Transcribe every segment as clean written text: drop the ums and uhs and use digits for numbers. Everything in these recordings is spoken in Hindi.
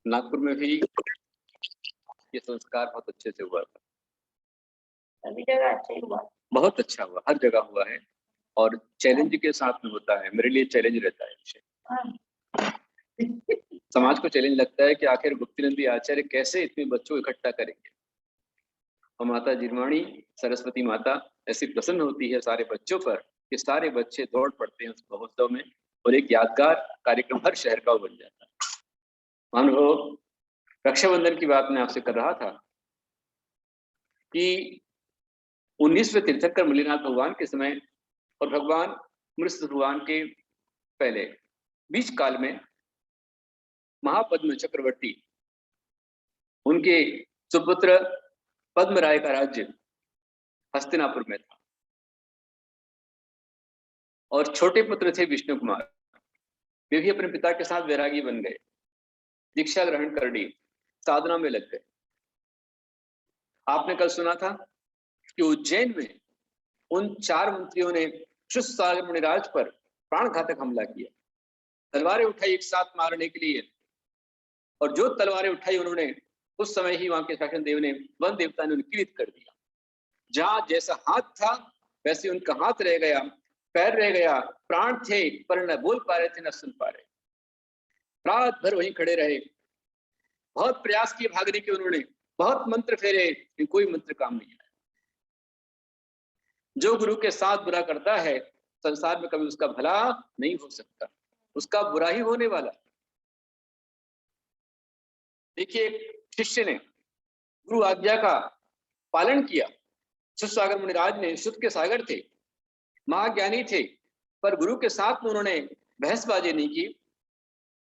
नागपुर में भी ये संस्कार बहुत अच्छे से हुआ था। सभी जगह अच्छा ही हुआ। बहुत अच्छा हुआ, हर जगह हुआ है और चैलेंज के साथ में होता है। मेरे लिए चैलेंज रहता है विषय। समाज को चैलेंज लगता है कि आखिर गुप्तिनंदी आचार्य कैसे इतने बच्चों को इकट्ठा करेंगे। और माता जिरवाणी सरस्वती माता ऐसी प्रसन्न होती है सारे बच्चों पर कि सारे बच्चे दौड़ पड़ते हैं उस महोत्सव में और एक यादगार कार्यक्रम हर शहर का बन जाता है। अनुभव रक्षाबंधन की बात मैं आपसे कर रहा था कि 19वें तीर्थंकर मल्लिनाथ भगवान के समय और भगवान मृत भगवान के पहले बीच काल में महापद्म चक्रवर्ती उनके सुपुत्र पद्मराय का राज्य हस्तिनापुर में था और छोटे पुत्र थे विष्णु कुमार। वे भी अपने पिता के साथ वैरागी बन गए, दीक्षा ग्रहण कर ली, साधना में लग गए। आपने कल सुना था कि उज्जैन में उन 4 मंत्रियों ने क्षुत्सागर मुनिराज पर प्राणघातक हमला किया, तलवारें उठाई एक साथ मारने के लिए। और जो तलवारें उठाई उन्होंने उस समय ही वहां के शासन देव ने वन देवता ने उन्कीलित कर दिया। जहां जैसा हाथ था वैसे उनका हाथ रह गया, पैर रह गया, प्राण थे पर न बोल पा रहे थे न सुन पा रहे। रात भर वहीं खड़े रहे, बहुत प्रयास किए भागने के उन्होंने, बहुत मंत्र फेरे लेकिन कोई मंत्र काम नहीं आया। जो गुरु के साथ बुरा करता है संसार में कभी उसका भला नहीं हो सकता, उसका बुरा ही होने वाला। देखिए एक शिष्य ने गुरु आज्ञा का पालन किया। सुसागर मुनिराज ने शुद्ध के सागर थे, महाज्ञानी थे, पर गुरु के साथ में उन्होंने बहसबाजी नहीं की,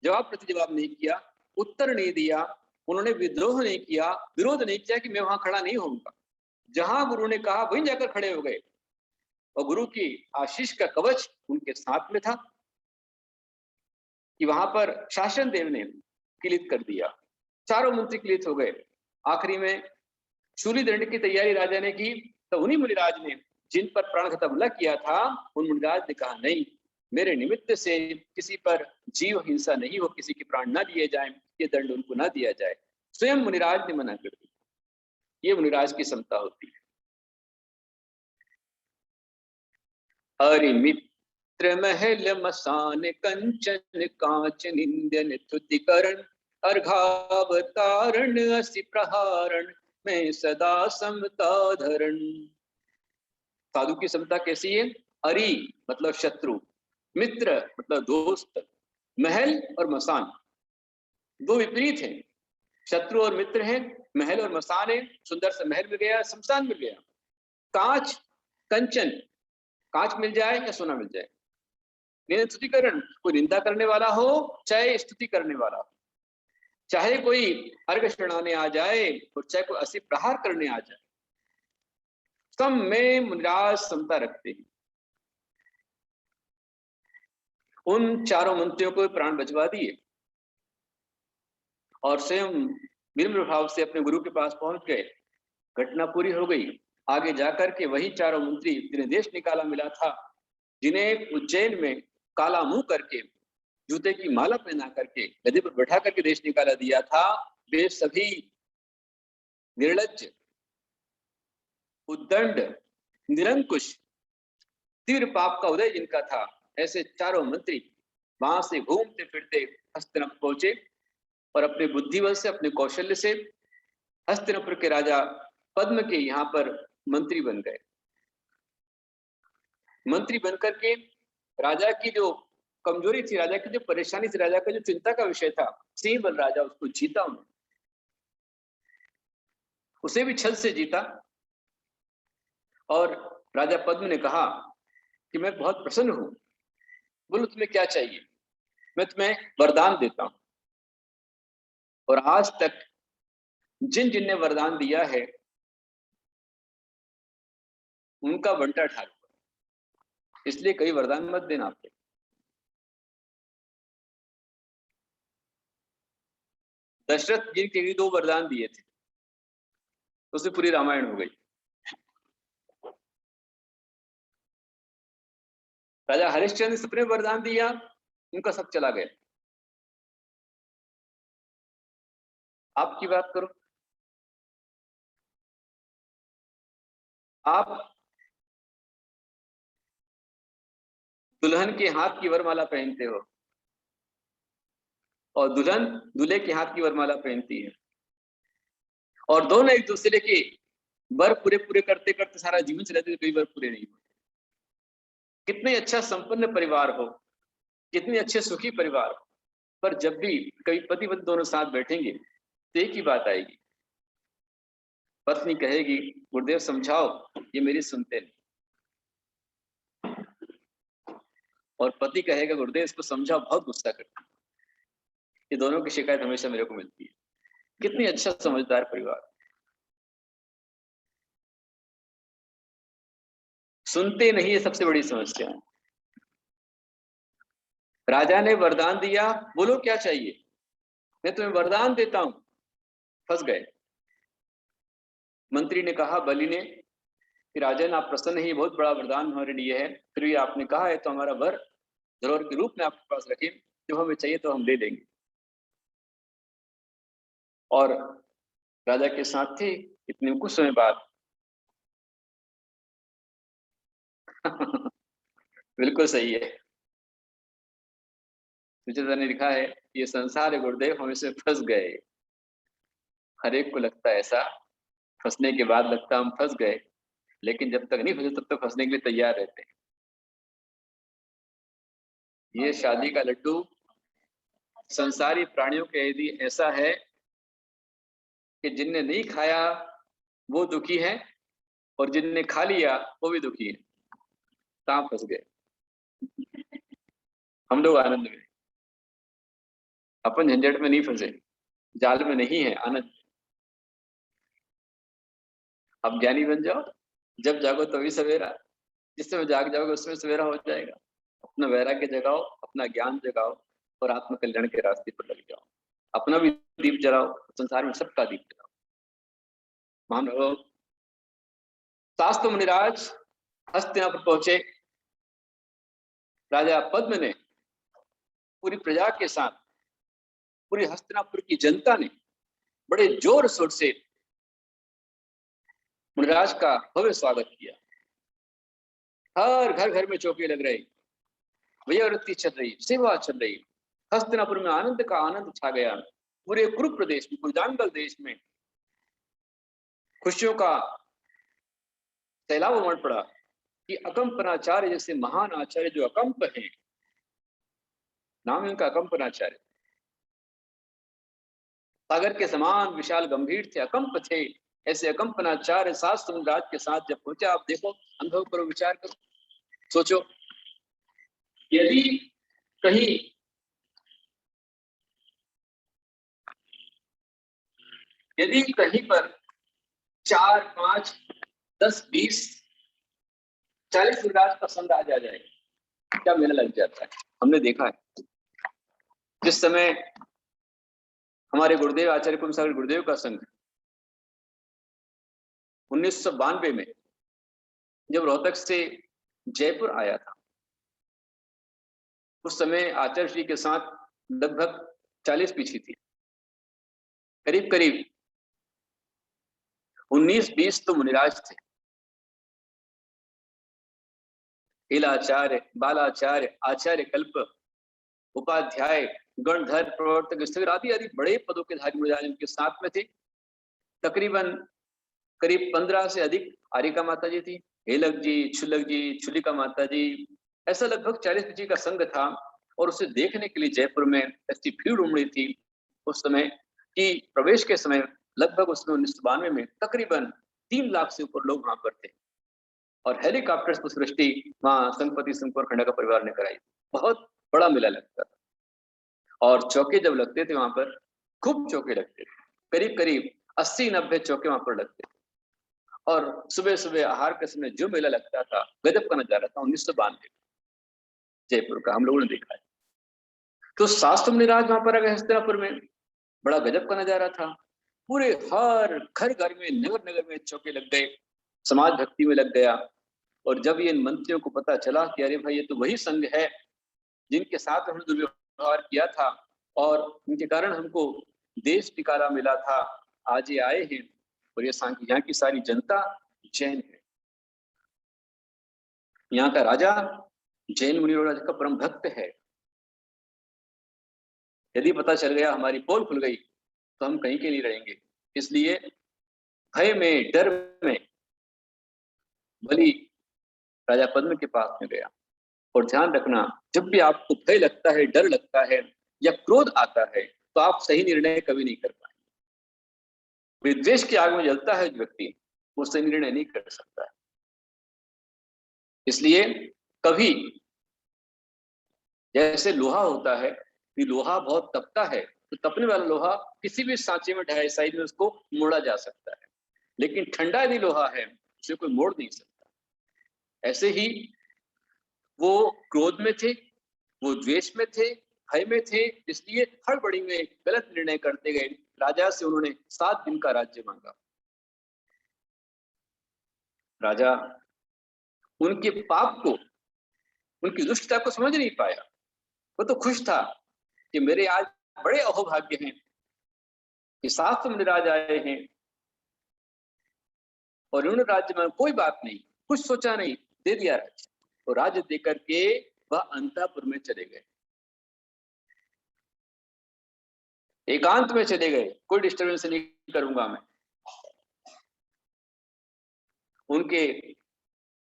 जवाब प्रतिजवाब नहीं किया, उत्तर नहीं दिया, उन्होंने विद्रोह नहीं किया, विरोध नहीं किया कि मैं वहां खड़ा नहीं होऊंगा। जहां गुरु ने कहा वहीं जाकर खड़े हो गए और गुरु की आशीष का कवच उनके साथ में था कि वहां पर शासन देव ने किलित कर दिया, चारों मंत्री किलित हो गए। आखिरी में शूली दंड की तैयारी राजा ने की तो उन्हीं मुनिराज ने जिन पर प्राणघातक हमला किया था उन मुनिराज ने कहा नहीं, मेरे निमित्त से किसी पर जीव हिंसा नहीं हो, किसी के प्राण न लिए जाएं, ये दंड उनको न दिया जाए। स्वयं मुनिराज ने मना कर दिया। ये मुनिराज की समता होती है। हरि मित्र महल मसान कंचन कांच निंदन तुतिकरण अर्घावतारण असि प्रहारण में सदा समता धरण। साधु की समता कैसी है? अरि मतलब शत्रु, मित्र मतलब दोस्त, महल और मसान दो विपरीत है। शत्रु और मित्र है, महल और मसान है। सुंदर सा महल मिल गया, शमशान मिल गया। कांच कंचन, कांच मिल जाए या सोना मिल जाए। स्तुतिकरण, कोई निंदा करने वाला हो चाहे स्तुति करने वाला हो, चाहे कोई अर्घ शरणाने आ जाए और चाहे कोई असी प्रहार करने आ जाए, सब में मुनिराज समता रखते हैं। उन चारों मंत्रियों को प्राण बचवा दिए और स्वयं विनम्र भाव से अपने गुरु के पास पहुंच गए। घटना पूरी हो गई। आगे जाकर के वही चारों मंत्री जिन्हें देश निकाला मिला था, जिन्हें उज्जैन में काला मुंह करके जूते की माला पहना करके गधे पर बैठा करके देश निकाला दिया था, वे सभी निर्लज्ज, उद्दंड, निरंकुश, तीव्र पाप का उदय जिनका था, ऐसे चारों मंत्री वहां से घूमते फिरते हस्तिनापुर पहुंचे और अपने बुद्धिबल से, अपने कौशल्य से हस्तिनापुर के राजा पद्म के यहाँ पर मंत्री बन गए। मंत्री बनकर के राजा की जो कमजोरी थी, राजा की जो परेशानी थी, राजा का जो चिंता का विषय था, सिंह बल राजा उसको जीता उन्होंने, उसे भी छल से जीता। और राजा पद्म ने कहा कि मैं बहुत प्रसन्न हूं, बोलो तुम्हें क्या चाहिए, मैं तुम्हें वरदान देता हूं। और आज तक जिन जिन ने वरदान दिया है उनका बंटा ठाक, इसलिए कई वरदान मत देना आपको। दशरथ जी के 2 वरदान दिए थे, उससे पूरी रामायण हो गई। राजा हरिश्चंद्र ने सपने वरदान दिया, उनका सब चला गया। आपकी बात करो, आप दुल्हन के हाथ की वरमाला पहनते हो और दुल्हन दूल्हे के हाथ की वरमाला पहनती है, और दोनों एक दूसरे के वर पूरे पूरे करते करते सारा जीवन चलाते थे, कई वर पूरे नहीं होते। कितने अच्छा संपन्न परिवार हो, कितने अच्छे सुखी परिवार हो, पर जब भी कभी पति पत्नी दोनों साथ बैठेंगे तो एक ही बात आएगी, पत्नी कहेगी गुरुदेव समझाओ, ये मेरी सुनते नहीं, और पति कहेगा गुरुदेव इसको समझाओ, बहुत गुस्सा करता है। ये दोनों की शिकायत हमेशा मेरे को मिलती है। कितनी अच्छा समझदार परिवार। सुनते नहीं है सबसे बड़ी समस्या। राजा ने वरदान दिया, बोलो क्या चाहिए, मैं तुम्हें वरदान देता हूं, फंस गए। मंत्री ने कहा बलि ने कि राजन आप प्रसन्न हैं, बहुत बड़ा वरदान हमारे लिए है, फिर भी आपने कहा है तो हमारा वर धरोहर के रूप में आपके पास रखें, जो हमें चाहिए तो हम दे देंगे। और राजा के साथ थे, इतने कुछ समय बाद बिल्कुल सही है, सुचेता ने लिखा है ये संसार है गुरुदेव, हम इसमें फंस गए। हर एक को लगता है ऐसा, फंसने के बाद लगता है हम फंस गए, लेकिन जब तक नहीं फंसे तब तक फंसने के लिए तैयार रहते हैं। ये शादी का लड्डू संसारी प्राणियों के यदि ऐसा है कि जिनने नहीं खाया वो दुखी है और जिनने खा लिया वो भी दुखी है, कहाँ फंस गए हम लोग आनंद में, अपन झंझट में नहीं फंसे, जाल में नहीं है, आनंद। अब ज्ञानी बन जाओ, जब जागो तभी सवेरा, जिस समय जाग जाओगे उसमें सवेरा हो जाएगा। अपना वैराग्य जगाओ, अपना ज्ञान जगाओ और आत्म कल्याण के रास्ते पर लग जाओ। अपना भी दीप जलाओ, संसार में सबका दीप जलाओ। मानो शास्त्र मुनिराज हस्तिनापुर पहुंचे। राजा पद्म ने पूरी प्रजा के साथ, पूरी हस्तिनापुर की जनता ने बड़े जोर शोर से मुनिराज का भव्य स्वागत किया। हर घर घर में चौके लग रहे, वृत्ति चल रही, सेवा चल रही। हस्तिनापुर में आनंद का आनंद छा गया। पूरे कुरु प्रदेश में, कुरुदांगल देश में खुशियों का सैलाब उमड़ पड़ा कि अकंपनाचार्य जैसे महान आचार्य जो अकंप हैं, नाम इनका अकंपनाचार्य, सागर के समान विशाल गंभीर थे, अकंप थे। ऐसे अकंपनाचार्य शास्त्र मुनिराज के साथ जब पहुंचा, आप देखो, अनुभव करो, विचार करो, सोचो, यदि कहीं पर 4, 5, 10, 20, 40 मुनिराज पसंद आ जाए, क्या मेला लग जाता है। हमने देखा है जिस समय हमारे गुरुदेव आचार्य कुंभ सागर गुरुदेव का संघ 1992 में जब रोहतक से जयपुर आया था, उस समय आचार्य श्री के साथ लगभग 40 पीछी थी, करीब करीब 19-20 तो मुनिराज थे। इलाचार्य, बालाचार्य, आचार्य कल्प, उपाध्याय, गणधर, प्रवर्तक, स्थगिर आदि आदि बड़े पदों के धारी मुनिराज उनके साथ में थे। तकरीबन करीब 15 से अधिक आरिका माता जी थी, हेलक जी, छुलक जी, छुलिका माता जी, ऐसा लगभग 40 जी का संघ था। और उसे देखने के लिए जयपुर में ऐसी भीड़ उमड़ी थी उस समय कि प्रवेश के समय लगभग उसमें 1992 में तकरीबन 3 लाख से ऊपर लोग वहां पर थे। और हेलीकॉप्टर की सृष्टि वहां संघपति संकुर खंडा का परिवार ने कराई। बहुत बड़ा मेला लगता था और चौके जब लगते थे वहां पर, खूब चौके लगते थे, करीब करीब 80-90 चौके वहां पर लगते थे। और सुबह सुबह आहार के समय जो मेला लगता था, गजब का नजारा था। 1992 जयपुर का हम लोगों ने देखा है। तो शास्त्र मुनिराज वहां पर आ गए हस्तिनापुर में, बड़ा गजब का नजारा था। पूरे हर घर घर में, नगर नगर में चौके लग गए, समाज भक्ति में लग गया। और जब ये मंत्रियों को पता चला कि अरे भाई ये तो वही संघ है जिनके साथ हमने दुर्व्यवहार किया था और इनके कारण हमको देश निकाला मिला था, आज ये आए हैं और ये यहाँ की सारी जनता जैन है। यहाँ का राजा जैन मुनि राजा का परम भक्त है। यदि पता चल गया हमारी पोल खुल गई तो हम कहीं के नहीं रहेंगे। इसलिए भय में, डर में बलि राजा पद्म के पास में गया। और ध्यान रखना, जब भी आपको भय लगता है, डर लगता है या क्रोध आता है तो आप सही निर्णय कभी नहीं कर पाएंगे। विद्वेष की आग में जलता है जो व्यक्ति, वो सही निर्णय नहीं कर सकता है। इसलिए कभी, जैसे लोहा होता है, कि लोहा बहुत तपता है तो तपने वाला लोहा किसी भी सांचे में ढाई साइड में उसको मोड़ा जा सकता है, लेकिन ठंडा यदि लोहा है उसे कोई मोड़ नहीं सकता। ऐसे ही वो क्रोध में थे, वो द्वेष में थे, भय में थे, इसलिए हड़बड़ी में गलत निर्णय करते गए। राजा से उन्होंने 7 दिन का राज्य मांगा। राजा उनके पाप को, उनकी दुष्टता को समझ नहीं पाया। वो तो खुश था कि मेरे आज बड़े अहोभाग्य हैं कि 7 मुनिराज आए हैं और उन्होंने राज्य में, कोई बात नहीं, कुछ सोचा नहीं, दे दिया राज्य। और राज्य देकर के वह अंतःपुर में चले गए, एकांत में चले गए। कोई डिस्टर्बेंस नहीं करूंगा मैं। उनके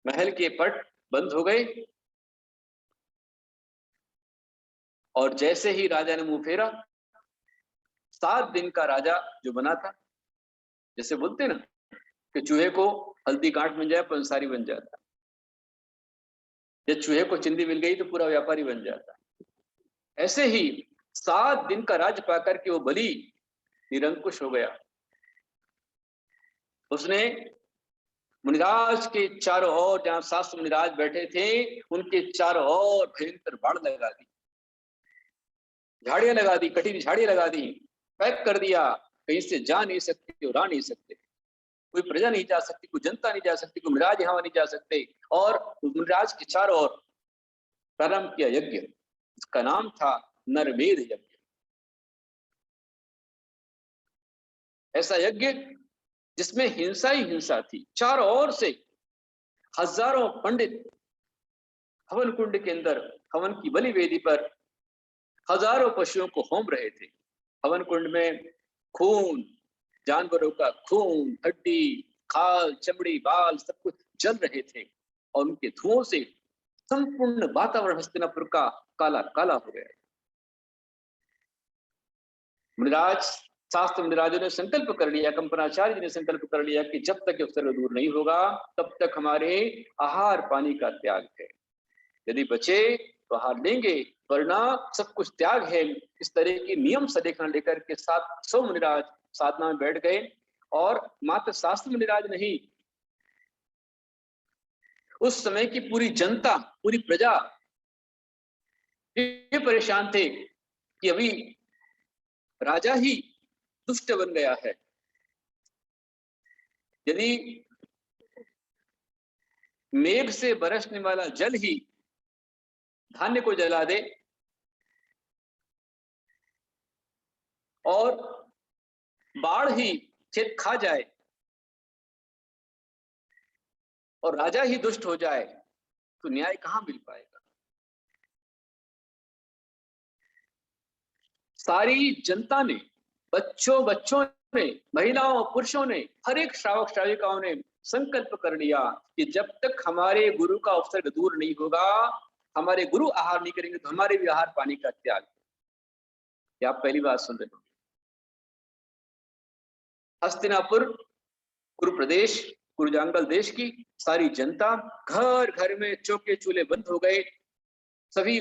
महल के पट बंद हो गए और जैसे ही राजा ने मुंह फेरा, 7 दिन का राजा जो बना था, जैसे बोलते ना कि चूहे को हल्दी गांठ बन जाए पंसारी बन जाता, जब चूहे को चिंदी मिल गई तो पूरा व्यापारी बन जाता। ऐसे ही 7 दिन का राज्य पाकर के वो बलि निरंकुश हो गया। उसने मुनिराज के चारों ओर, जहां 7 मुनिराज बैठे थे, उनके चारों ओर भयंकर बाढ़ लगा दी, झाड़ियां लगा दी, कठिन झाड़ियां लगा दी, पैक कर दिया। कहीं से जा नहीं सकते और आ नहीं सकते, कोई प्रजा नहीं जा सकती, कोई जनता नहीं जा सकती, कोई मुनिराज यहाँ नहीं जा सकते। और मुनिराज के चारों ओर प्रारंभ किया यज्ञ, इसका नाम था नरमेध यज्ञ। ऐसा यज्ञ जिसमें हिंसा ही हिंसा थी। चारों ओर से हजारों पंडित हवन कुंड के अंदर, हवन की बलि वेदी पर हजारों पशुओं को होम रहे थे। हवन कुंड में खून, जानवरों का खून, हड्डी, खाल, चमड़ी, बाल सब कुछ जल रहे थे और उनके धुओं से संपूर्ण वातावरण हस्तिनापुर का काला काला हो गया। मुनिराज, शास्त्र मुनिराजों ने संकल्प कर लिया, कंपनाचार्य जी ने संकल्प कर लिया कि जब तक अवसर दूर नहीं होगा तब तक हमारे आहार पानी का त्याग है। यदि बचे तो आहार लेंगे, वरना सब कुछ त्याग है। इस तरह की नियम सदेखना लेकर के 700 मुनिराज साधना में बैठ गए। और मात्र शास्त्र मुनिराज नहीं, उस समय की पूरी जनता, पूरी प्रजा ये परेशान थे कि अभी राजा ही दुष्ट बन गया है। यदि मेघ से बरसने वाला जल ही धान्य को जला दे और बाढ़ ही खेत खा जाए और राजा ही दुष्ट हो जाए तो न्याय कहां मिल पाएगा। सारी जनता ने, बच्चों ने, महिलाओं पुरुषों ने, हर एक श्रावक श्राविकाओं ने संकल्प कर लिया कि जब तक हमारे गुरु का अवसर दूर नहीं होगा, हमारे गुरु आहार नहीं करेंगे तो हमारे भी आहार पानी का त्याग। क्या आप पहली बात सुन रहे हो? हस्तिनापुर कुरु प्रदेश, कुरुजांगल देश की सारी जनता, घर घर में चौके चूल्हे बंद हो गए, सभी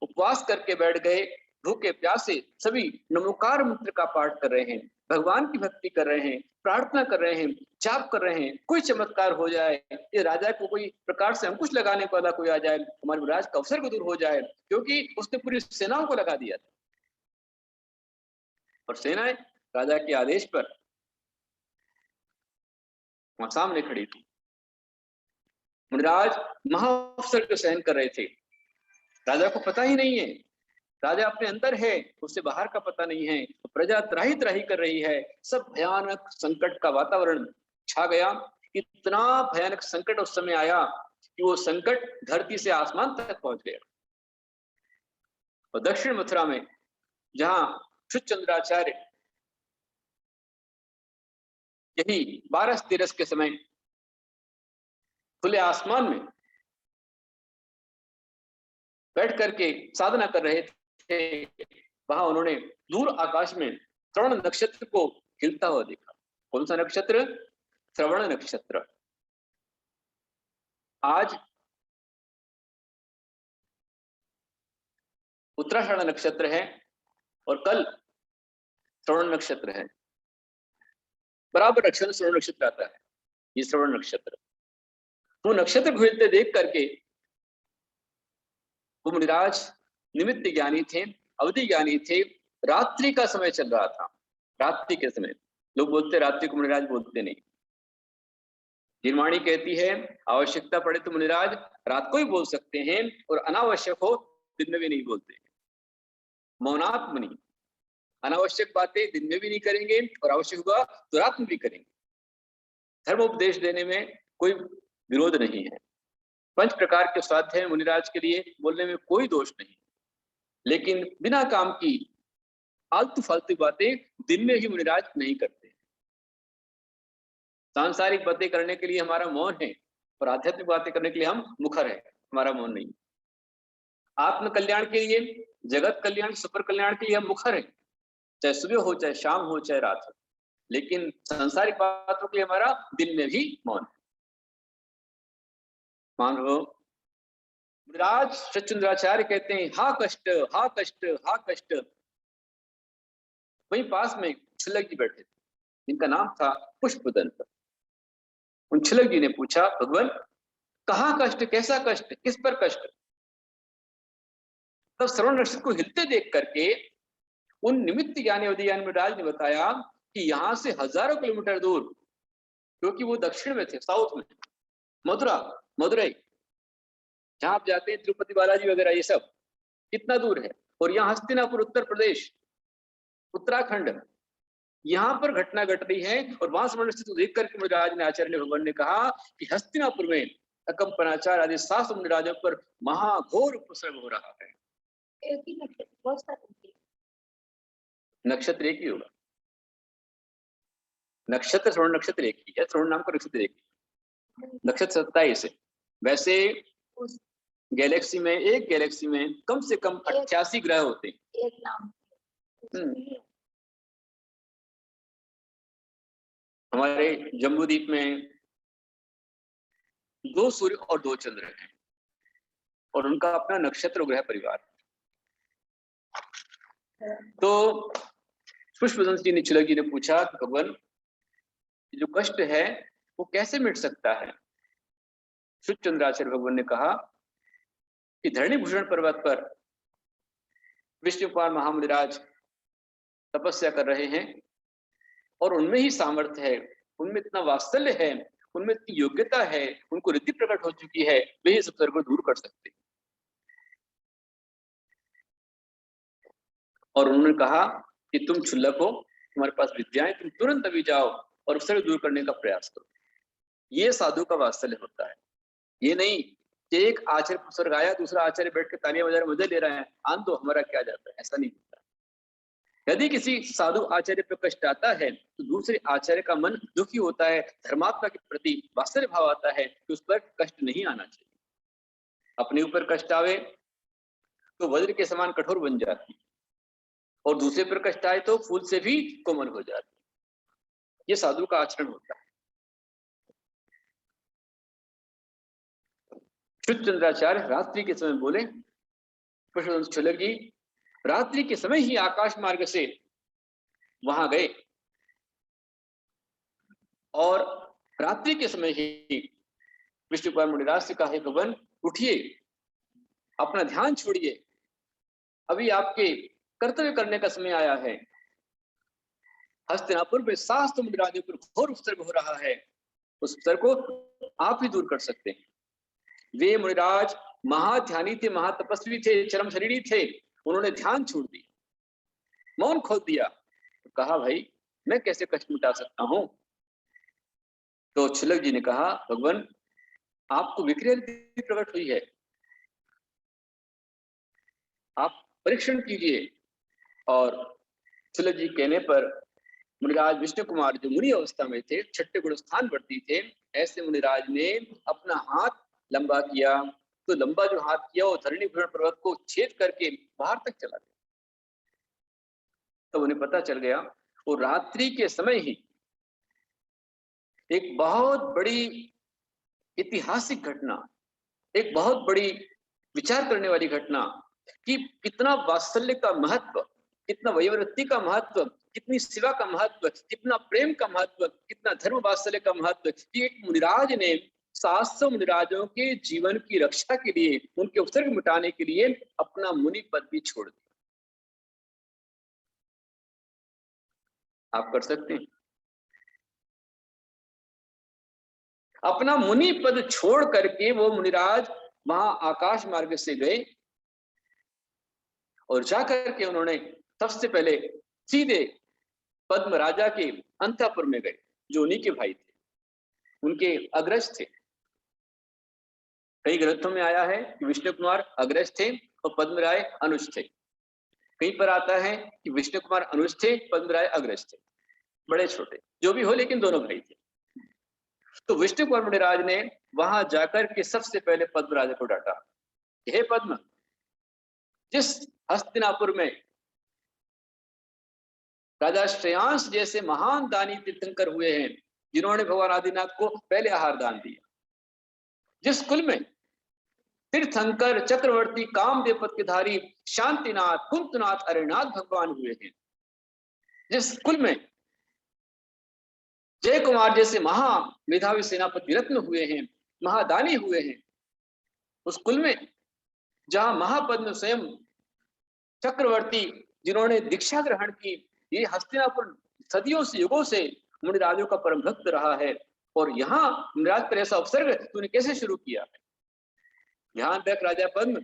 उपवास करके बैठ गए, भूखे प्यासे सभी नमोकार मंत्र का पाठ कर रहे हैं, भगवान की भक्ति कर रहे हैं, प्रार्थना कर रहे हैं, जाप कर रहे हैं। कोई चमत्कार हो जाए, ये राजा को कोई प्रकार से अंकुश लगाने वाला कोई आ जाए, हमारे महाराज का अवसर को दूर हो जाए, क्योंकि उसने पूरी सेनाओं को लगा दिया था और सेनाएं राजा के आदेश पर वहां सामने खड़ी थी। मुनिराज महाअवसर को सहन कर रहे थे, राजा को पता ही नहीं है। राजा अपने अंदर है, उससे बाहर का पता नहीं है, तो प्रजा त्राही त्राही कर रही है। सब भयानक संकट का वातावरण छा गया। इतना भयानक संकट उस समय आया कि वो संकट धरती से आसमान तक पहुंच गया। और दक्षिण मथुरा में जहां शुचंद्राचार्य यही 12 के समय खुले आसमान में बैठ करके साधना कर रहे थे, वहां उन्होंने दूर आकाश में श्रवण नक्षत्र को हिलता हुआ देखा। कौन सा नक्षत्र? श्रवण नक्षत्र। आज उत्तराषाढ़ नक्षत्र है और कल श्रवण नक्षत्र है। बराबर नक्षत्र श्रवण नक्षत्र आता है, ये श्रवण नक्षत्र। वो नक्षत्र को हिलते देख करके वो मुनिराज निमित्त ज्ञानी थे, अवधि ज्ञानी थे। रात्रि का समय चल रहा था। रात्रि के समय लोग बोलते रात्रि को मुनिराज बोलते नहीं। जिनवाणी कहती है आवश्यकता पड़े तो मुनिराज रात को ही बोल सकते हैं और अनावश्यक हो दिन में भी नहीं बोलते। मौनात्मनि, अनावश्यक बातें दिन में भी नहीं करेंगे और आवश्यक हुआ तो रात में भी करेंगे। धर्म उपदेश देने में कोई विरोध नहीं है। 5 प्रकार के स्वाध्याय मुनिराज के लिए बोलने में कोई दोष नहीं, लेकिन बिना काम की आलतू फालतू बातें दिन में ही मुनिराज नहीं करते। सांसारिक बातें करने के लिए हमारा मौन है और आध्यात्मिक बातें करने के लिए हम मुखर है, हमारा मौन नहीं। आत्म कल्याण के लिए, जगत कल्याण, सुपर कल्याण के लिए हम मुखर है, चाहे सुबह हो, चाहे शाम हो, चाहे रात हो। लेकिन सांसारिक बातों के लिए हमारा दिन में भी मौन है। मान लो मुनिराज सच्चंद्राचार्य कहते हैं हा कष्ट, हा कष्ट, हा कष्ट। वहीं पास में छिलक जी बैठे थे, जिनका नाम था पुष्पदंत। उन छिलक जी ने पूछा भगवान कहाँ कष्ट, कैसा कष्ट, किस पर कष्ट? तब श्रवण नक्षत्र को हिलते देख करके उन निमित्त ज्ञानी अवधि ज्ञानी मुनिराज ने बताया कि यहाँ से हजारों किलोमीटर दूर, क्योंकि वो दक्षिण में थे, साउथ में, मदुरई, जहां आप जाते हैं तिरुपति बालाजी वगैरह, ये सब कितना दूर है। और यहाँ हस्तिनापुर उत्तर प्रदेश, उत्तराखंड, यहाँ पर घटना घट रही है। और वहां श्रवण नक्षत्र को देख करके मुनिराज ने, आचार्य भगवान ने कहा कि हस्तिनापुर में अकंपनाचार्य आदि 7 मुनिराजों पर महाघोर उपसर्ग हो रहा है। नक्षत्र एक ही होगा, नक्षत्र श्रवण नक्षत्र एक ही है, श्रवण नाम का नक्षत्र एक ही। नक्षत्र 27 है। वैसे गैलेक्सी में, एक गैलेक्सी में कम से कम 88 ग्रह होते हैं। एक नाम हमारे जम्बूद्वीप में 2 सूर्य और 2 चंद्र हैं और उनका अपना नक्षत्र ग्रह परिवार। तो पुष्पदंत जी ने, छिलक जी ने पूछा भगवान जो कष्ट है वो कैसे मिट सकता है? शुचंद्राचार्य भगवान ने कहा कि धरणी भूषण पर्वत पर विष्णु कुमार महामुनिराज तपस्या कर रहे हैं और उनमें ही सामर्थ्य है, उनमें इतना वात्सल्य है, उनमें इतनी योग्यता है, उनको रिद्धि प्रकट हो चुकी है, वे इस उत्तर को दूर कर सकते। और उन्होंने कहा कि तुम क्षुल्लक हो, तुम्हारे पास विद्या है, तुम तुरंत अभी जाओ और उससे दूर करने का प्रयास करो। ये साधु का वात्सल्य होता है। ये नहीं कि एक आचार्य पुस्तक आया, दूसरा आचार्य बैठ के तालियां बजा रहे मजे ले रहे हैं, आन दो हमारा क्या जाता है, ऐसा नहीं होता। यदि किसी साधु आचार्य पर कष्ट आता है तो दूसरे आचार्य का मन दुखी होता है, धर्मात्मा के प्रति वात्सल्य भाव आता है कि उस पर कष्ट नहीं आना चाहिए। अपने ऊपर कष्ट आवे तो वज्र के समान कठोर बन जाती, और दूसरे पर कष्ट आए तो फूल से भी कोमल हो जाती। ये साधु का आचरण होता है। शुचंद्राचार्य रात्रि के समय बोले, पुष्पदंत छिलक जी रात्रि के समय ही आकाश मार्ग से वहां गए और रात्रि के समय ही विष्णु कुमार मुनिराज से कहा, भगवान उठिए, अपना ध्यान छोड़िए, अभी आपके कर्तव्य करने का समय आया है। हस्तिनापुर में 7 मुनिराजों पर घोर उपसर्ग हो रहा है, उस उपसर्ग को आप ही दूर कर सकते हैं। वे मुनिराज महाध्यानी थे, महातपस्वी थे, चरम शरीरी थे, उन्होंने ध्यान छोड़ दिया, मौन खोल दिया। तो कहा भाई मैं कैसे कष्ट मिटा सकता हूं? तो क्षुल्लक जी ने कहा भगवान आपको विक्रिया रीति प्रकट हुई है, आप परीक्षण कीजिए। और क्षुल्लक जी कहने पर मुनिराज विष्णु कुमार जो मुनि अवस्था में थे, छठे गुण स्थान वर्ती थे, ऐसे मुनिराज ने अपना हाथ लंबा किया। तो लंबा जो हाथ किया वो धरणी भूषण पर्वत को छेद करके बाहर तक चला गया। तो उन्हें पता चल गया वो रात्रि के समय ही एक बहुत बड़ी ऐतिहासिक घटना, एक बहुत बड़ी विचार करने वाली घटना कि कितना वात्सल्य का महत्व, कितना वैवृत्ति का महत्व, कितनी सेवा का महत्व, कितना प्रेम का महत्व, कितना धर्म वात्सल्य का महत्व कि एक मुनिराज ने 700 मुनिराजों के जीवन की रक्षा के लिए, उनके उपसर्ग मिटाने के लिए अपना मुनि पद भी छोड़ दिया। आप कर सकते हैं? अपना मुनि पद छोड़ करके वो मुनिराज वहां आकाश मार्ग से गए और जाकर के उन्होंने सबसे पहले सीधे पद्म राजा के अंतःपुर में गए, जो उन्हीं के भाई थे, उनके अग्रज थे। कई ग्रंथों में आया है कि विष्णु कुमार अग्रज थे और पद्मराय अनुज थे। कहीं पर आता है कि विष्णु कुमार अनुज थे, पद्मराय अग्रज थे, बड़े छोटे जो भी हो, लेकिन दोनों भाई थे। तो विष्णु कुमार मुनिराज ने वहां जाकर के सबसे पहले पद्म राजा को डांटा, हे पद्म, जिस हस्तिनापुर में राजा श्रेयांश जैसे महान दानी तीर्थंकर हुए हैं, जिन्होंने भगवान आदिनाथ को पहले आहार दान दिया, जिस कुल में तीर्थंकर चक्रवर्ती कामदेव पद के धारी शांतिनाथ कुंतनाथ अरिनाथ भगवान हुए हैं, जिस कुल में जय कुमार जैसे महा मेधावी सेनापति रत्न हुए हैं, महादानी हुए हैं, उस कुल में जहां महापद्म स्वयं चक्रवर्ती जिन्होंने दीक्षा ग्रहण की, ये हस्तिनापुर सदियों से युगों से मुनिराजों का परम भक्त रहा है, और यहाँ मुनिराज पर ऐसा उपसर्ग तूने कैसे शुरू किया है? ध्यान रख राजा पद्म,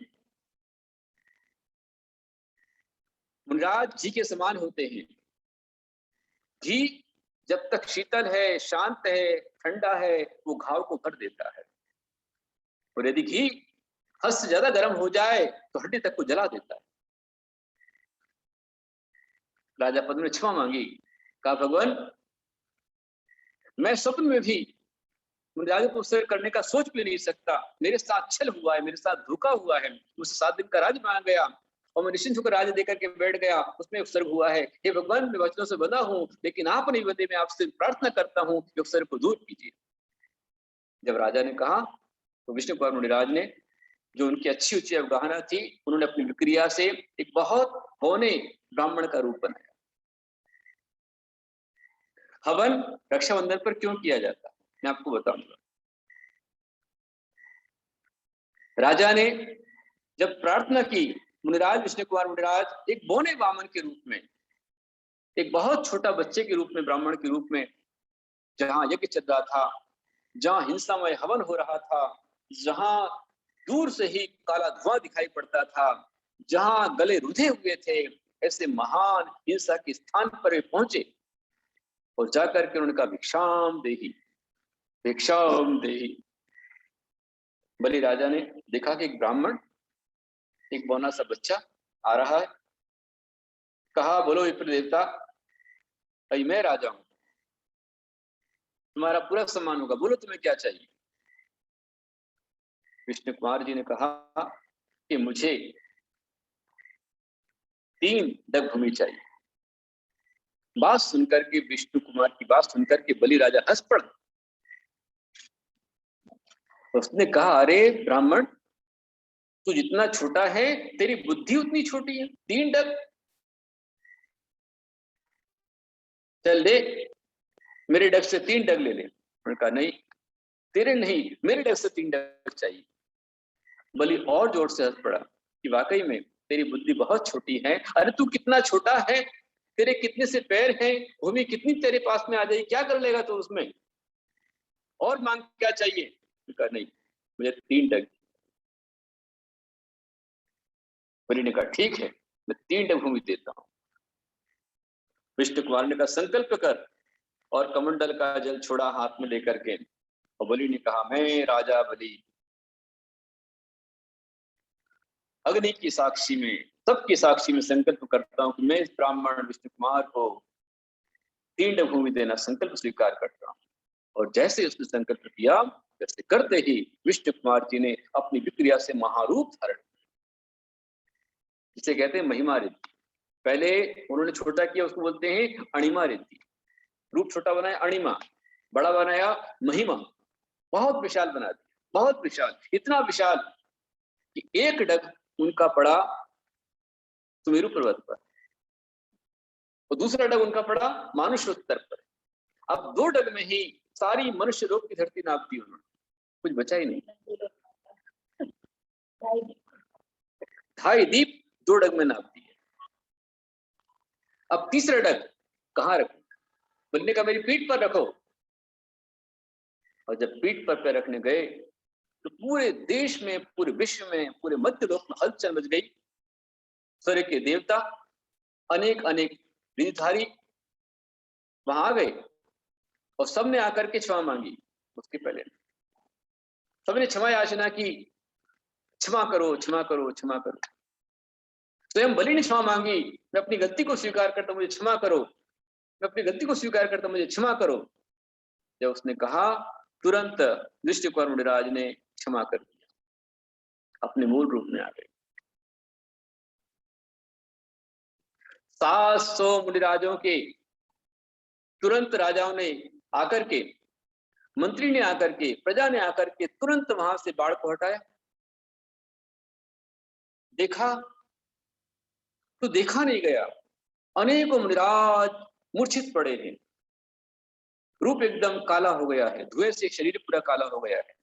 मुनिराज घी के समान होते हैं। घी जब तक शीतल है, शांत है, ठंडा है, वो घाव को भर देता है, और यदि घी हद से ज्यादा गर्म हो जाए तो हड्डी तक को जला देता है। राजा पद्म ने क्षमा मांगी, कहा भगवान मैं स्वप्न में भी मुनिराजों को उपसर्ग करने का सोच भी नहीं सकता, मेरे साथ छल हुआ है, मेरे साथ धोखा हुआ है, मुझसे 7 दिन का राज मांगा गया और मैं निश्चिंत होकर राज देकर के बैठ गया, उसमें उपसर्ग हुआ है। हे भगवान मैं वचनों से बंधा हूं, लेकिन आपने बंदे में आपसे प्रार्थना करता हूं कि उपसर्ग को दूर कीजिए। जब राजा ने कहा तो विष्णु कुमार मुनिराज ने, जो उनकी अच्छी उच्ची अवगाहना थी, उन्होंने अपनी विक्रिया से एक बहुत होने ब्राह्मण का रूप बनाया। हवन रक्षाबंधन पर क्यों किया जाता है मैं आपको बताऊंगा। राजा ने जब प्रार्थना की, मुनिराज विष्णु कुमार मुनिराज एक बोने वामन के रूप में, एक बहुत छोटा बच्चे के रूप में, ब्राह्मण के रूप में, जहां यज्ञ चल रहा था, जहां हिंसामय हवन हो रहा था, जहां दूर से ही काला धुआं दिखाई पड़ता था, जहां गले रुधे हुए थे, ऐसे महान हिंसा के स्थान पर वे पहुंचे और जाकर के उन्होंने कहा भिक्षाम देहि, भिक्षाम देहि। बलि राजा ने देखा कि एक ब्राह्मण, एक बौना सा बच्चा आ रहा है, कहा बोलो विप्र देवता, भाई मैं राजा हूं, तुम्हारा पूरा सम्मान होगा, बोलो तुम्हें क्या चाहिए। विष्णु कुमार जी ने कहा कि मुझे 3 डग भूमि चाहिए। बात सुनकर के, विष्णु कुमार की बात सुनकर के बलि राजा हंस पड़ा। उसने कहा अरे ब्राह्मण, तू जितना छोटा है तेरी बुद्धि उतनी छोटी है, 3 डग, चल दे मेरे डग से 3 डग ले ले। उन्होंने कहा नहीं, तेरे नहीं, मेरे डग से 3 डग चाहिए। बलि और जोर से हंस पड़ा कि वाकई में तेरी बुद्धि बहुत छोटी है। अरे तू कितना छोटा है, तेरे कितने से पैर हैं, भूमि कितनी तेरे पास में आ जाएगी, क्या कर लेगा तू उसमें, और मांग क्या चाहिए। कहा नहीं, मुझे 3 डग। बलि ने कहा ठीक है, मैं 3 डग भूमि देता हूं। विष्णु कुमार ने कहा संकल्प कर, और कमंडल का जल छोड़ा हाथ में लेकर के। और बलि ने कहा मैं राजा बलि अग्नि की साक्षी में, सबकी साक्षी में संकल्प करता हूं कि मैं इस ब्राह्मण विष्णु कुमार को 3 डग भूमि देना संकल्प स्वीकार करता हूं। और जैसे उसने संकल्प किया, वैसे करते ही विष्णु कुमार जी ने अपनी विक्रिया से महारूप धारण, जिसे कहते हैं महिमा रिद्धि। पहले उन्होंने छोटा किया, उसको बोलते हैं अणिमा रिद्धि। रूप छोटा बनाया अणिमा, बड़ा बनाया महिमा, बहुत विशाल बना दिया, बहुत विशाल, इतना विशाल कि एक डग उनका पड़ा सुमेरु पर्वत पर और दूसरा डग उनका पड़ा मानुषोत्तर पर। अब 2 डग में ही सारी मनुष्य लोक की धरती नाप दी उन्होंने, कुछ बचा ही नहीं। 2.5 दीप 2 डग में नाप दिए। अब तीसरा डग कहाँ रखो? बल्ले का मेरी पीठ पर रखो। और जब पीठ पर पैर रखने गए तो पूरे देश में, पूरे विश्व में, पूरे मध्य लोक में हलचल मच गई। स्वर्ग के देवता, अनेक अनेक विधिधारी वहां आ गए और सबने आकर के क्षमा मांगी। उसके पहले सबने क्षमा याचना की, क्षमा करो, क्षमा करो, क्षमा करो। स्वयं बलि ने क्षमा मांगी, मैं अपनी गलती को स्वीकार करता, मुझे क्षमा करो, मैं अपनी गलती को स्वीकार करता, मुझे क्षमा करो। जब उसने कहा, तुरंत विष्णु कुमार मुनिराज ने क्षमा कर दिया, अपने मूल रूप में आ गए। 700 मुनिराजों के तुरंत राजाओं ने आकर के, मंत्री ने आकर के, प्रजा ने आकर के तुरंत वहां से बाढ़ को हटाया। देखा तो देखा नहीं गया, अनेकों मुनिराज मूर्छित पड़े हैं, रूप एकदम काला हो गया है, धुएं से शरीर पूरा काला हो गया है,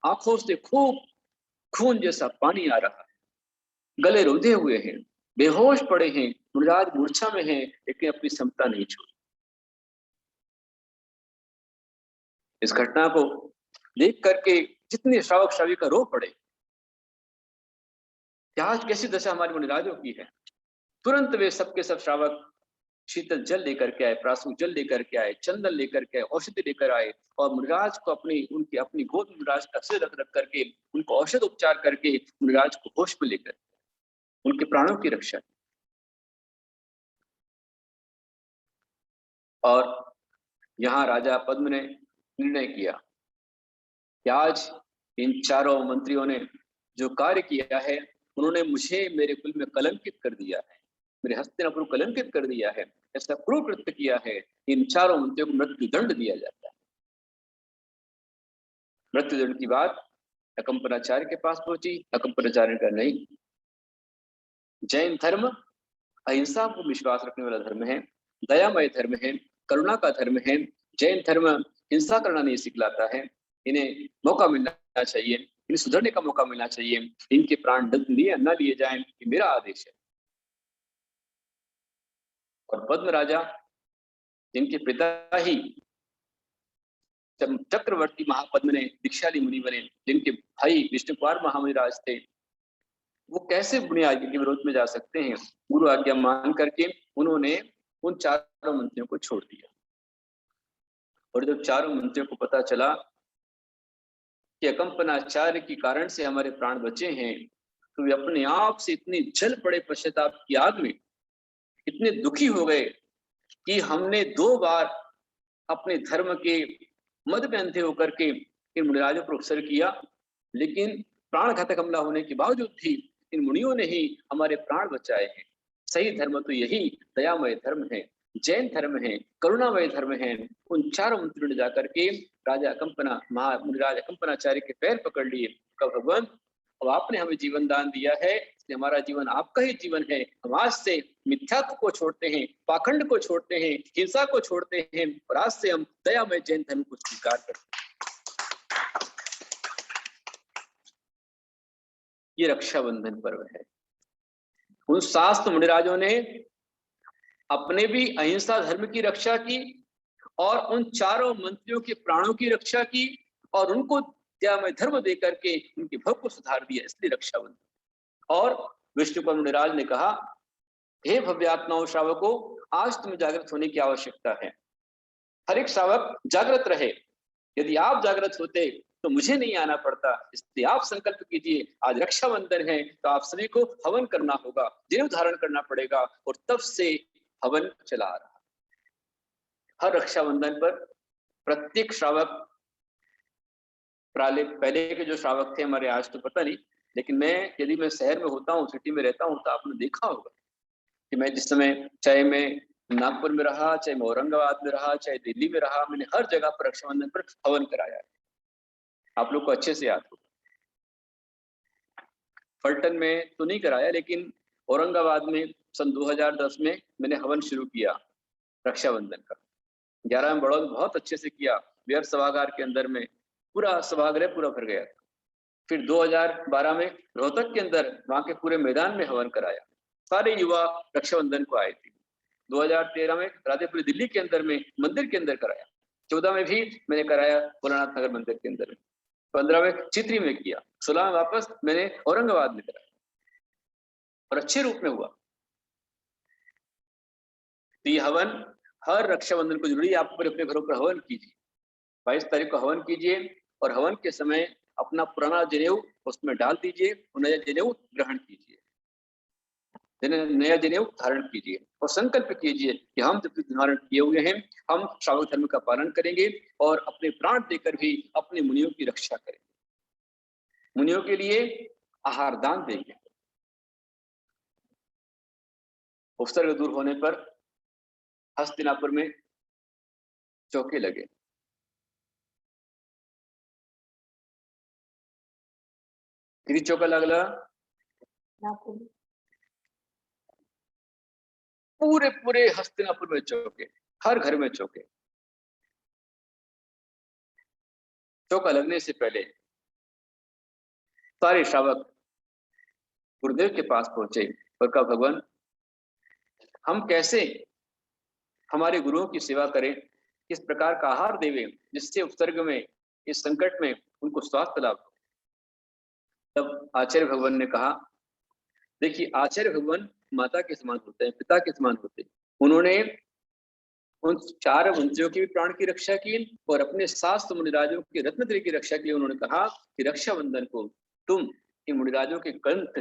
आंखों से खूब खून जैसा पानी आ रहा है, गले रुंधे हुए हैं, बेहोश पड़े हैं, मुनिराज मूर्छा में हैं, लेकिन अपनी समता नहीं छोड़ी। इस घटना को देख करके जितने श्रावक श्राविका रो पड़े कि आज कैसी दशा हमारे मुनिराजों की है। तुरंत वे सबके सब श्रावक शीतल जल लेकर के आए, प्रासूक जल लेकर के आए, चंदन लेकर के आए, औषधि लेकर आए और मुनिराज को अपनी गोद मुनिराज का सिर रख रख करके उनको औषध उपचार करके मुनिराज को होश में लेकर उनके प्राणों की रक्षा की। और यहाँ राजा पद्म ने निर्णय किया कि आज इन चारों मंत्रियों ने जो कार्य किया है, उन्होंने मुझे मेरे कुल में कलंकित कर दिया है, मेरे हस्तिनापुर को कलंकित कर दिया है, ऐसा क्रूर कृत्य किया है। इन चारों मंत्रियों को मृत्यु दंड दिया जाता है। मृत्यु दंड की बात अकंपनाचार्य के पास पहुंची। अकंपनाचार्य का नहीं, जैन धर्म अहिंसा को विश्वास रखने वाला धर्म है, दयामय धर्म है, करुणा का धर्म है। जैन धर्म हिंसा करना नहीं सिखलाता है। इन्हें मौका मिलना चाहिए, इन्हें सुधरने का मौका मिलना चाहिए, इनके प्राण लिए न लिए जाएं, ये मेरा आदेश है। और पद्म राजा, जिनके पिता ही चक्रवर्ती महापद्म ने दीक्षा ली मुनि बने, जिनके भाई विष्णु कुमार महामुनिराज थे, वो कैसे मुनि आज्ञा के विरोध में जा सकते हैं? गुरु आज्ञा मान करके उन्होंने उन चारों मंत्रियों को छोड़ दिया। और जब चारों मंत्रियों को पता चला कि अकंपनाचार्य के कारण से हमारे प्राण बचे हैं, तो वे अपने आप से इतने जल पड़े पश्चाताप की आग में, इतने दुखी हो गए कि हमने 2 बार अपने धर्म के मद में अंधे होकर के इन मुनिराजों पर उपसर्ग किया, लेकिन प्राण घातक हमला होने के बावजूद भी इन मुनियों ने ही हमारे प्राण बचाए हैं। सही धर्म तो यही दयामय धर्म है, जैन धर्म है, करुणामय धर्म है। उन चारों मंत्रियों ने जाकर के राजा अकंपना मुनिराज अकंपनाचार्य के पैर पकड़ लिए। कहा भगवान, अब आपने हमें जीवन दान दिया है, इसलिए हमारा जीवन आपका ही जीवन है। हम आज से मिथ्यात्व को छोड़ते हैं, पाखंड को छोड़ते हैं, हिंसा को छोड़ते हैं और आज से हम दयामय जैन धर्म को स्वीकार करते हैं। ये रक्षाबंधन पर्व है। उन शास्त्र मुनिराजों ने अपने भी अहिंसा धर्म की रक्षा की और उन चारों मंत्रियों के प्राणों की रक्षा की और उनको दयामय धर्म देकर के उनके भव को सुधार दिया, इसलिए रक्षाबंधन। और विष्णु पर मुनिराज ने कहा, हे भव्यात्माओं श्रावकों, आज तुम्हें जागृत होने की आवश्यकता है। हर एक श्रावक जागृत रहे। यदि आप जागृत होते तो मुझे नहीं आना पड़ता। इसलिए आप संकल्प कीजिए, आज रक्षाबंधन है तो आप सभी को हवन करना होगा, जनेऊ धारण करना पड़ेगा। और तब से हवन चला आ रहा। हर रक्षाबंधन पर प्रत्येक श्रावक, पहले के जो श्रावक थे हमारे, आज तो पता नहीं, लेकिन यदि मैं शहर में होता हूँ, सिटी में रहता हूँ, तो आपने देखा होगा कि मैं जिस समय, चाहे मैं नागपुर में रहा, चाहे मैं औरंगाबाद में रहा, चाहे दिल्ली में रहा, मैंने हर जगह पर रक्षाबंधन पर हवन कराया है। आप लोग को अच्छे से याद होगा। फलटन में तो नहीं कराया, लेकिन औरंगाबाद में सन 2010 में मैंने हवन शुरू किया रक्षाबंधन का। 11 में बड़ौद बहुत अच्छे से किया, व्यर्थ सभागार के अंदर में पूरा सभागृह पूरा भर गया था। फिर 2012 में रोहतक के अंदर वहां के पूरे मैदान में हवन कराया, सारे युवा रक्षाबंधन को आए थे। 2013 में राधेपुरी दिल्ली के अंदर में मंदिर के अंदर कराया। 14 में भी मैंने कराया भोलानाथ नगर मंदिर के अंदर में। 15 में चित्री में किया। 16 में वापस मैंने औरंगाबाद में कराया और अच्छे रूप में हुआ। तो ये हवन हर रक्षाबंधन को जरूरी, आप अपने घरों पर हवन कीजिए। 22 तारीख को हवन कीजिए और हवन के समय अपना पुराना जनेऊ उसमें डाल दीजिए और नया जनेऊ ग्रहण कीजिए, नया जनेऊ धारण कीजिए और संकल्प कीजिए कि हम जब धारण किए हुए हैं, हम श्रावक धर्म का पालन करेंगे और अपने प्राण देकर भी अपने मुनियों की रक्षा करेंगे, मुनियों के लिए आहार दान देंगे। उपसर्ग दूर होने पर हस्तिनापुर में चौके लगे। किती चौका लागला? पूरे पूरे हस्तिनापुर में चौके, हर घर में चौके। चौका लगने से पहले सारे श्रावक गुरुदेव के पास पहुंचे और कहा, भगवान, हम कैसे हमारे गुरुओं की सेवा करें, किस प्रकार का आहार देवे जिससे उपसर्ग में, इस संकट में उनको स्वास्थ्य लाभ हो। तब आचार्य भगवान ने कहा, देखिए, आचार्य भगवान माता के समान होते हैं, पिता के समान होते हैं। उन्होंने उन 4 वंशियों की भी प्राण की रक्षा की और अपने शास्त्र मुनिराजों के रत्नत्रय की रक्षा की। उन्होंने कहा कि रक्षाबंधन को तुम इन मुनिराजों के कंठ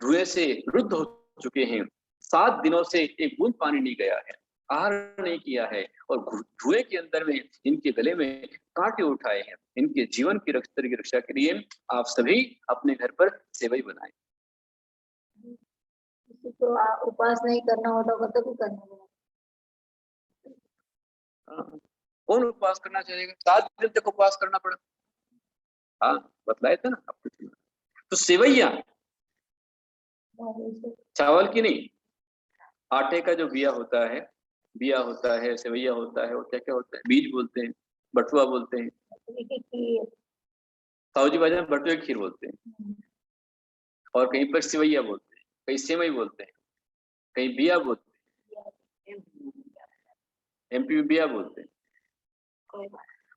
धुएं से रुद्ध हो चुके हैं, 7 दिनों से एक बूंद पानी नहीं गया है, आहार नहीं किया है और धुएं के अंदर में इनके गले में कांटे उठाए हैं। इनके जीवन की रक्षा के लिए आप सभी अपने घर पर सेवई बनाएं। तो उपवास नहीं करना होता तो भी करना होगा। कौन उपवास करना चाहेगा? 7 दिन तक उपवास करना पड़ा। हाँ, बतलाए थे ना आपको। तो सेवैया चावल की नहीं, आटे का जो बिया होता है, सेवैया होता है, और क्या क्या होता है, बीज बोलते हैं, बटुआ बोलते हैं, साऊजी बाजार में बटुए की खीर बोलते हैं, और कहीं पर सेवैया बोलते हैं, कहीं सेवई बोलते हैं, कहीं बिया बोलते हैं, एमपी में बिया बोलते हैं।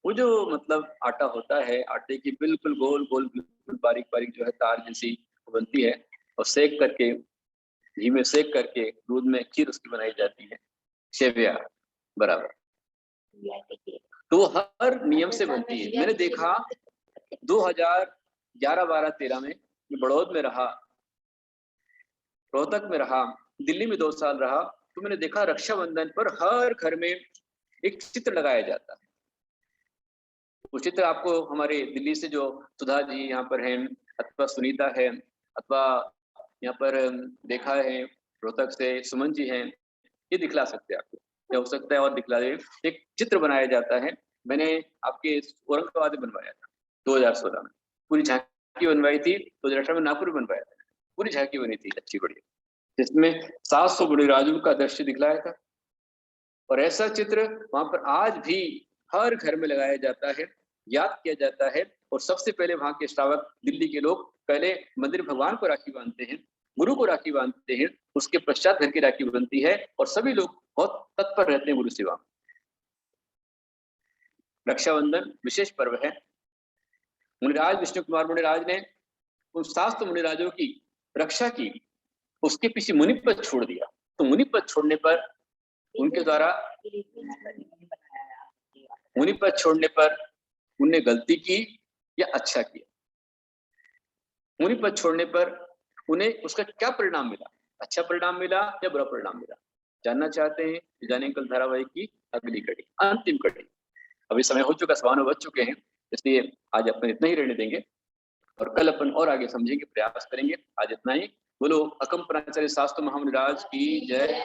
वो जो मतलब आटा होता है, आटे की बिल्कुल गोल गोल बिल्कुल बारीक बारीक जो है तार जैसी बनती है और सेक करके, घी में सेक करके दूध में खीर उसकी बनाई जाती है, सेवैया बराबर। तो हर नियम से बनती है। मैंने देखा 2011, 12, 13 में बड़ौद में रहा, रोहतक में रहा, दिल्ली में 2 साल रहा, तो मैंने देखा रक्षाबंधन पर हर घर में एक चित्र लगाया जाता है। वो चित्र आपको हमारे दिल्ली से जो सुधा जी यहाँ पर हैं, अथवा सुनीता है, अथवा यहाँ पर देखा है रोहतक से सुमन जी हैं, ये दिखला सकते हैं आपको, या हो सकता है और दिखला दे। एक चित्र बनाया जाता है, मैंने आपके औरंगाबाद में बनवाया था 2016 में, पूरी झांकी बनवाई थी। 2018 में नागपुर में बनवाया था, पूरी झांकी बनी थी अच्छी बढ़िया, जिसमें 700 गुणिराजों का दृश्य दिखलाया था। और ऐसा चित्र वहां पर आज भी हर घर में लगाया जाता है, याद किया जाता है। और सबसे पहले वहां के श्रावक दिल्ली के लोग पहले मंदिर भगवान को राखी बांधते हैं, गुरु को राखी बांधते हैं, उसके पश्चात घर की राखी बनती है और सभी लोग बहुत तत्पर रहते हैं गुरु सेवा। रक्षाबंधन विशेष पर्व है। मुनिराज विष्णु कुमार मुनिराज ने उन शास्त्र मुनिराजों की रक्षा की उसके पीछे मुनि पद छोड़ दिया, तो मुनि पद छोड़ने पर उनके द्वारा मुनि पद छोड़ने पर उनने गलती की या अच्छा किया? मुनि पद छोड़ने पर उन्हें उसका क्या परिणाम मिला? अच्छा परिणाम मिला या बुरा परिणाम मिला? जानना चाहते हैं तो जानें कल धारावाहिक की अगली कड़ी, अंतिम कड़ी। अभी समय हो चुका, 9:15 बज चुके हैं, इसलिए आज अपन इतना ही रहने देंगे और कल अपन और आगे समझेंगे, प्रयास करेंगे। आज इतना ही। बोलो अकम प्राचार्य शास्त्र महामुनिराज की जय।